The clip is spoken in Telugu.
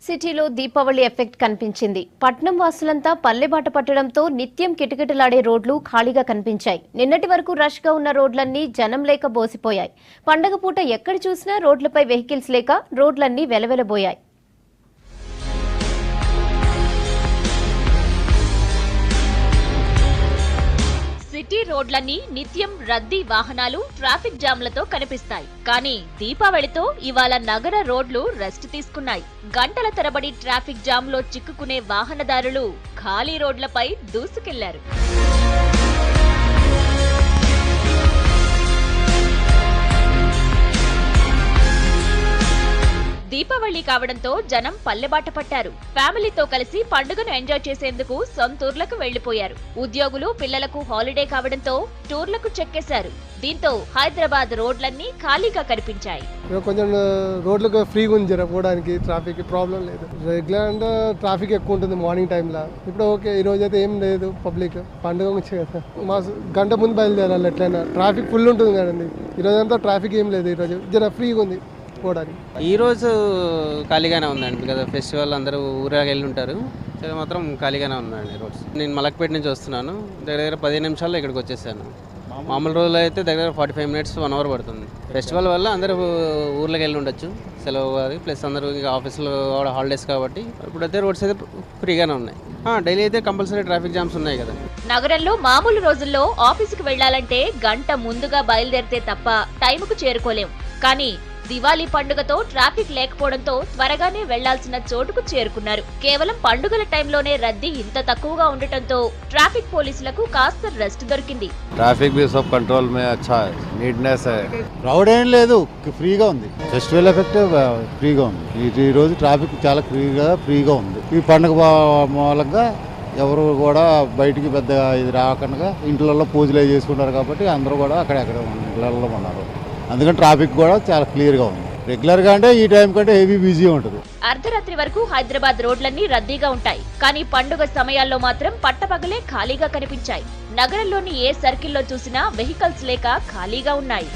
సిటీలో దీపావళి ఎఫెక్ట్ కనిపించింది. పట్నం వాసులంతా పల్లెబాట పట్టడంతో నిత్యం కిటకిటలాడే రోడ్లు ఖాళీగా కనిపించాయి. నిన్నటి వరకు రష్ గా ఉన్న రోడ్లన్నీ జనం లేక బోసిపోయాయి. పండగ పూట ఎక్కడ చూసినా రోడ్లపై వెహికల్స్ లేక రోడ్లన్నీ వెలవెలబోయాయి. సిటీ రోడ్లన్నీ నిత్యం రద్దీ వాహనాలు ట్రాఫిక్ జామ్లతో కనిపిస్తాయి. కానీ దీపావళితో ఇవాళ నగర రోడ్లు రెస్ట్ తీసుకున్నాయి. గంటల తరబడి ట్రాఫిక్ జామ్ లో చిక్కుకునే వాహనదారులు ఖాళీ రోడ్లపై దూసుకెళ్లారు. దీపావళి కావడంతో జనం పల్లెబాట పట్టారు. ఫ్యామిలీతో కలిసి పండుగను ఎంజాయ్ చేసేందుకు సొంతూర్లకు వెళ్లిపోయారు. ఉద్యోగులు పిల్లలకు హాలిడే కావడంతో టూర్లకు చెక్కేశారు. దీంతో హైదరాబాద్ రోడ్లన్నీ ఖాళీగా కనిపించాయి. కొంచెం రోడ్లకు ఫ్రీగా ఉంది, పోవడానికి ట్రాఫిక్ ప్రాబ్లం లేదు. రెగ్యులర్ అంటే ట్రాఫిక్ ఎక్కువ ఉంటుంది మార్నింగ్ టైంలో. ఇప్పుడు ఓకే, ఈ రోజు అయితే ఏం లేదు, పబ్లిక్ పండుగ వచ్చి కదా, మా గంట ముందు బయలుదేరాలి. ఎట్లయినా ట్రాఫిక్ ఫుల్ ఉంటుంది కదండి. ఈ రోజు అంతా ట్రాఫిక్ ఏం లేదు, ఈరోజు జర ఫ్రీగా ఉంది. ఈ రోజు ఖాళీగానే ఉందండి కదా, ఫెస్టివల్ అందరూ ఊరాగా వెళ్ళి ఉంటారు. మాత్రం ఖాళీగానే ఉందండి రోడ్స్. నేను మలక్పేట నుంచి వస్తున్నాను. దగ్గర 15 నిమిషాల్లో ఇక్కడికి వచ్చేసాను. మామూలు రోజులు అయితే దగ్గర 45 మినిట్స్ 1 అవర్ పడుతుంది. ఫెస్టివల్ వల్ల అందరూ ఊర్లోకి వెళ్ళి ఉండొచ్చు, సెలవు అది, ప్లస్ అందరూ ఇంకా ఆఫీస్లో హాలిడేస్ కాబట్టి ఇప్పుడైతే రోడ్స్ అయితే ఫ్రీగానే ఉన్నాయి. డైలీ అయితే కంపల్సరీ ట్రాఫిక్ జామ్స్ ఉన్నాయి కదా. నగరంలో మామూలు రోజుల్లో ఆఫీసుకు వెళ్లాలంటే గంట ముందుగా బయలుదేరితే తప్ప టైముకు చేరుకోలేం. కానీ దివాళీ పండుగతో ట్రాఫిక్ లేకపోవడంతో త్వరగానే వెళ్లాల్సిన చోటుకు చేరుకున్నారు. కేవలం పండుగల టైంలోనే రద్దీ ఇంత తక్కువగా ఉండటంతో ట్రాఫిక్ పోలీసులకు కాస్త రెస్ట్ దొరికింది. ట్రాఫిక్ भी सब कंट्रोल में अच्छा है, नीटनेस है. క్రౌడ్ ఏం లేదు, ఫ్రీగా ఉంది. ఫెస్టివల్ ఎఫెక్ట్ ఫ్రీగా ఉంది. ఈ రోజు ట్రాఫిక్ చాలా ఫ్రీగా ఉంది. ఈ పండుగ మూలంగా ఎవరు కూడా బయటికి పెద్దగా ఇది రాకుండా ఇంట్లలో పూజలు చేసుకుంటారు కాబట్టి అందరూ కూడా అక్కడెక్కడ ఇళ్లలో ఉన్నారు. అందుకని ట్రాఫిక్ కూడా చాలా క్లియర్గా ఉంది. రెగ్యులర్గా అంటే ఈ టైం కంటే హెవీ బిజీ ఉంటుంది. అర్ధరాత్రి వరకు హైదరాబాద్ రోడ్లన్నీ రద్దీగా ఉంటాయి. కానీ పండుగ సమయాల్లో మాత్రం పట్టపగలే ఖాళీగా కనిపించాయి. నగరంలోని ఏ సర్కిల్లో చూసినా వెహికల్స్ లేక ఖాళీగా ఉన్నాయి.